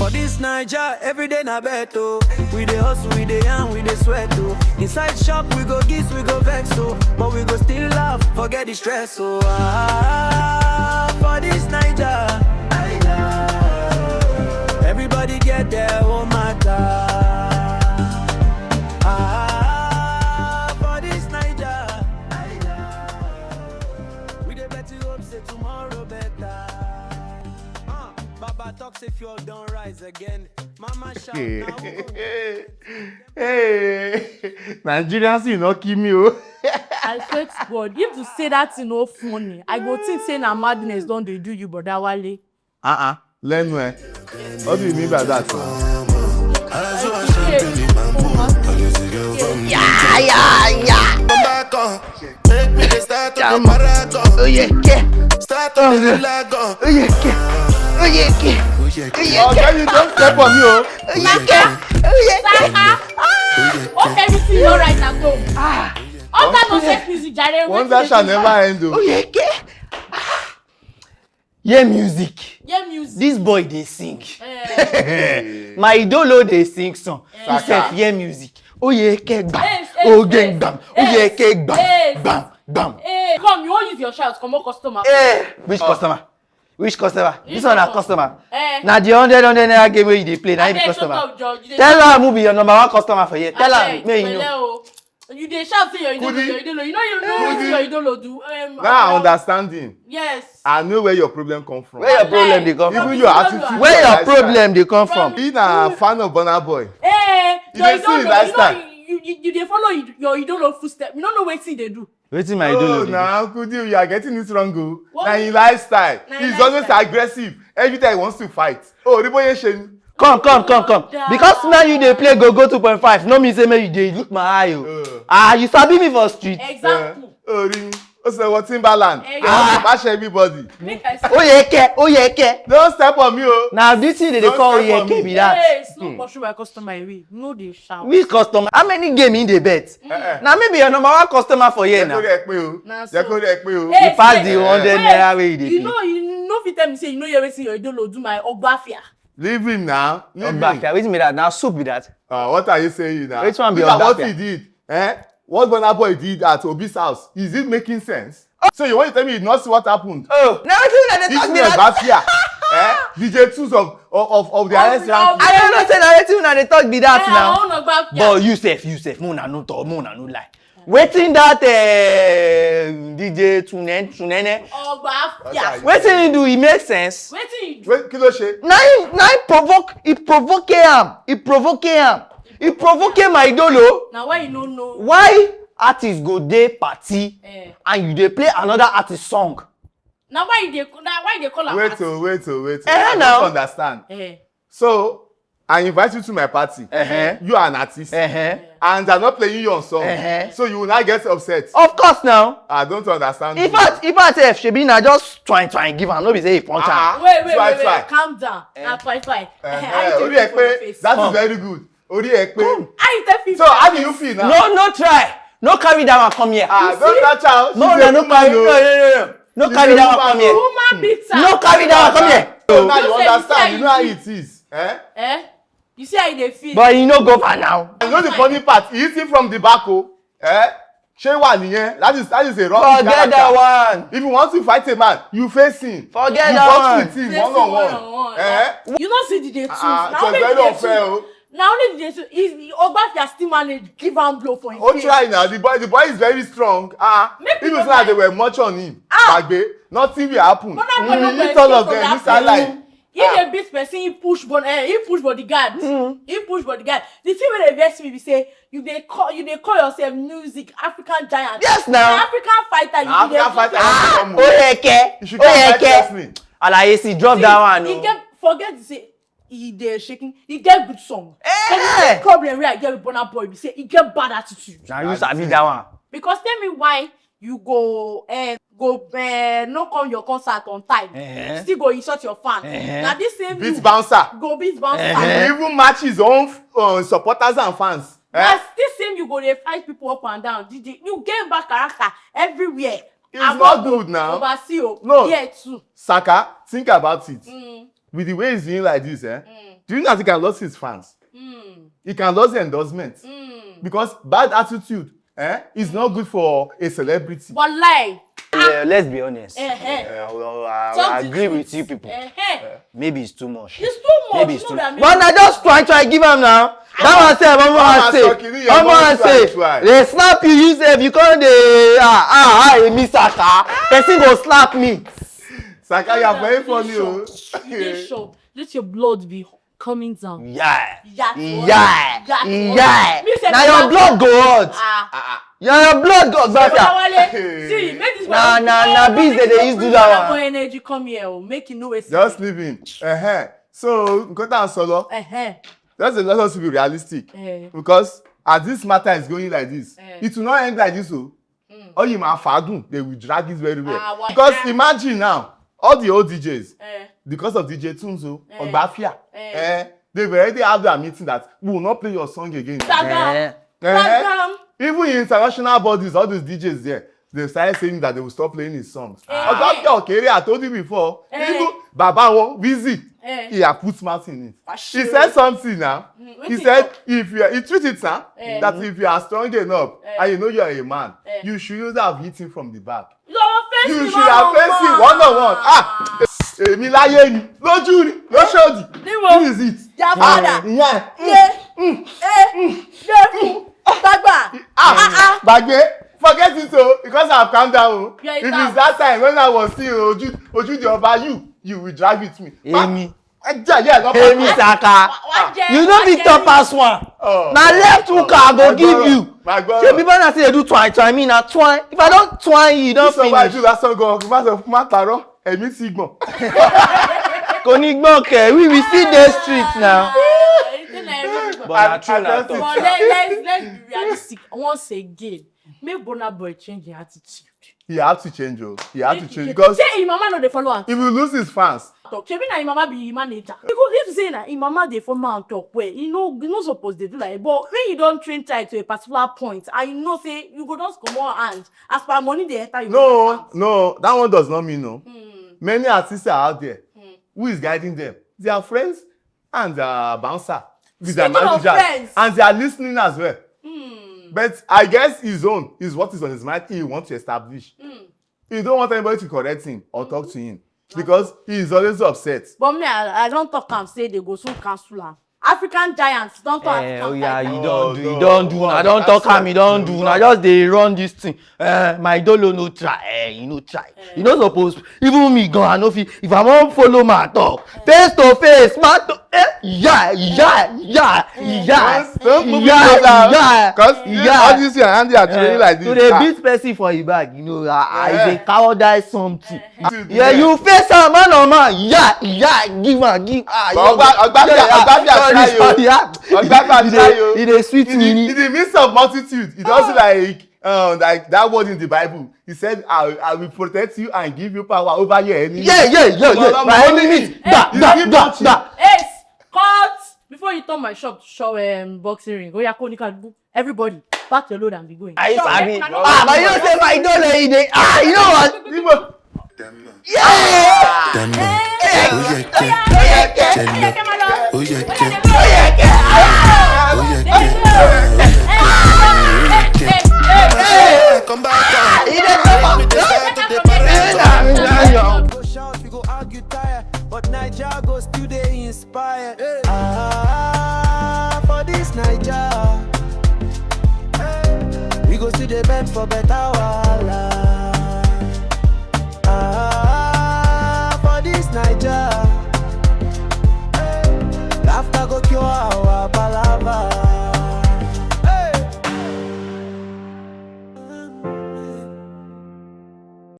For this Niger, every day na beto. We dey hustle, we dey yarn, we dey sweat oh. Inside shop, we go giz, we go vex oh. But we go still laugh, forget the stress oh. For this Niger, everybody get their own matter. For this Niger, we dey bet you hope say tomorrow better. Baba talks if you don't rise again. Mama shout now. Hey, Nigerians, you know, kill me. Oh. I swear to God, if you say that thing no funny, I go think say na madness don't they do you, brother Wale. Learn where. What do you mean by that? Yeah. Make me start to the marathon. Oh yeah, Start to the lagon. oh yeah. Oh, can you don't step on me, oh. Okay, everything you right at home. All that nonsense music, Jare. One that shall never end, oh. Yeah, music. Yeah, music. This boy they sing. My idolo they sing song. He said yeah music. Oh yeah, bam. Oh gang bam. Oh yeah, bam. Bam. Come, you won't use your shout. Come on, customer. Which customer? Which customer? This one a customer. Now the 100 naira game where you dey play. Now you be customer. Tell her who be your number one customer for here. Tell her, may you know. You dey shout say your idolo. You know what your idolo do. Now I understanding. Yes. I know where your problem come from. Where your problem they come from? Even your attitude. Where your problem they come from? Being a fan of Burnaboy. Your dey see his lifestyle. You dey follow your idolo footstep. You don't know wetin they do. Wetin my idolo Oh, do? now Kudi, you are getting it wrong. Go. What? Now his lifestyle. Na He's his always lifestyle. aggressive. Every time he wants to fight. Oh, the boy shame. Come. Because now you dey play go 2.5. No me say me you dey look my eye. You sabi me for street. Example. Oh, really? Oh, so what Timberland? Bash everybody. Make I say. Oh yeah. Don't step on me, oh. Now this thing they Don't call step on Oyeke me. be that. Yes, no pursue my customer away. No dey shout. Which customer? How many game in the bet? Now maybe your number one customer for here now. Na so. You Hey, Pass the hey, 100 naira wey you dey You play. know if you tell me say you know everything your idolo do my ogbafia. Leave him now. Leave him. Ogbafia, wetin be that? Now soup be that. What are you saying now? Which one be Look at what Ogbafia? he did. What Burnaboy did at Obi's house. Is it making sense? So you want to tell me you not see what happened? Oh, now wetin una dey This talk is be that? Ogbafia. DJ Tools of the highest rank. I don't know say na wetin una dey talk be that now. I want ogbafia. But you sef, make una no talk, make una no lie. Wetin that DJ tunene? Ogbafia. Wetin he do? He make sense. Wetin you do? Wait, kí ló ṣe? Now he provoke am. He provoke my idolo. Na why you no know? Why artist go dey party and you dey play another artist song? Na why they call am? Wait. I now. don't understand. So I invite you to my party. You are an artist. And I'm not playing your song. So you will not get upset. Of course now. I don't understand. If I say shebi na just try give am, no be say he punch am. Wait. Try. Calm down. Na try. Orí ẹ pé that is very good. Orí ẹ pé. How you tell people? So how do you feel now? No try. No carry that one come here. Don't touch her. No carry. No carry that one come here. Woman beater. No carry that one come here. So now you understand. You know how it is. You see how you dey feel? But you no go for now. You know the funny part, he hit him from the back, oh. Ṣé wà nìyẹn? That is a wrong character. Forget that one. If you want to fight a man, you face him. Forget you that box one. with him one-on-one. You know see the day too. So it's very unfair, oh. Now only the day too. Ogbafia still manage give am blow for him. Oh, try now. The boy is very strong. Make If people it's like like- they were much on him, Gbagbe, nothing will happen. But that boy no He go hit all escape of from them that inside place. life. If a beat person, he push bodyguard. He push bodyguard. The thing wey dey vex me be say you dey call yourself music African giant. Yes, now. African fighter. You dey African fighter. You should Oyeke. come fight wrestling. Alaye si drop that one. He get forget to say he dey shaking. He get good song. So Eh. the problem wey I get with Burnaboy be say he get bad attitude. Now you sabi that one. Because tell me why you go no come your concert on time. Still go insult your fans. Now this same Beat you bouncer. go beat bouncer. And he even match his own supporters and fans. Now this same you go dey fight people up and down. You get bad character everywhere. It's not good now. Oversee o. No. Here too. Saka, think about it. with the way he's doing like this, do you know that he can lose his fans? He can lose endorsement. Because bad attitude is not good for a celebrity. Wallahi. Let's be honest. I agree truth. with you people. Maybe it's too much. It's too much. Maybe it's you too know much. what I mean? But I just try give him now. That one say, they slap you, you say, if you can't, me Saka, person go slap me. Saka, you are very funny. This show, let your blood be coming down. Yeah. Yeah. Now your blood go hot. Your blood go hot. See, make this Nah, bees they use do that one. Energy come here, make it no waste. Just leave him. So, Nkota Solo, just let us be realistic. Because as this matter is going like this, it will not end like this. All you man fadun, they will drag it very well. Because imagine now, all the old DJs, because of DJ Tunzo, Ogbafia, they've already had their meeting that we will not play your song again. Even in international bodies, all these DJs there, they started saying that they will stop playing his songs. Okay, I told you before. Even Baba Wizzy, he had put mouth in it. He said something now. He said, he tweeted that if you are strong enough and you know you are a man, you should have hit him from the back. You should have faced him one-on-one. Èmi láyé ni, lójú ni, lóṣòdì. Who is it? Your father. Bagbe, forget it because I have calmed down. If it's that time when I was still Oju the Oba, you will drag with me. Amy Saka. You don't be top pass one. Now left hook I go give you. So people na say they do twine, me na twine. If I don't twine you don't finish. So why do that song go? Ma taro, Emi Sigbon. Konigboke, we see the streets now. But let's be realistic once again. Make Burnaboy change your attitude. He have to change, He have to change because say his mama no dey follow am. He will lose his fans. Shebi na him mama be him manager. Because if you say na him mama dey follow am talk well, you no suppose dey do like. But when you don train tight to a particular point, and you know say you go just comot hand as per money dey enter you. No, that one does not mean no. Many artists are out there. Who is guiding them? Their friends and their bouncer with their managers, and they are listening as well. But I guess his own is what is on his mind. He wants to establish. He don't want anybody to correct him or talk to him because he is always upset. But me, I don't talk and say they go soon cancel am. African giants don't talk. You don't do. I don't talk am. You don't do. I just they run this thing. My dolo no try. You no try. You no suppose. Even me go. I know if I won't follow my talk face to face, my talk. Yeah. Because all this your hand are training like this. So they beat person for your back. You know, I cowardice something. Yeah, you face a man or man. Yeah. Give. It is sweet me. In the midst of multitude, it also like that word in the Bible. He said, I will protect you and give you power over your enemies. Yeah. My enemies. Hey, cut! Before you turn my shop to show boxing ring, everybody, pack your load and be going. But you don't say my dollar in it. You know what? Come back. Go shout, we go argue tire, but Niger go still dey inspired. For this Niger, we go still dey bend for better wahala.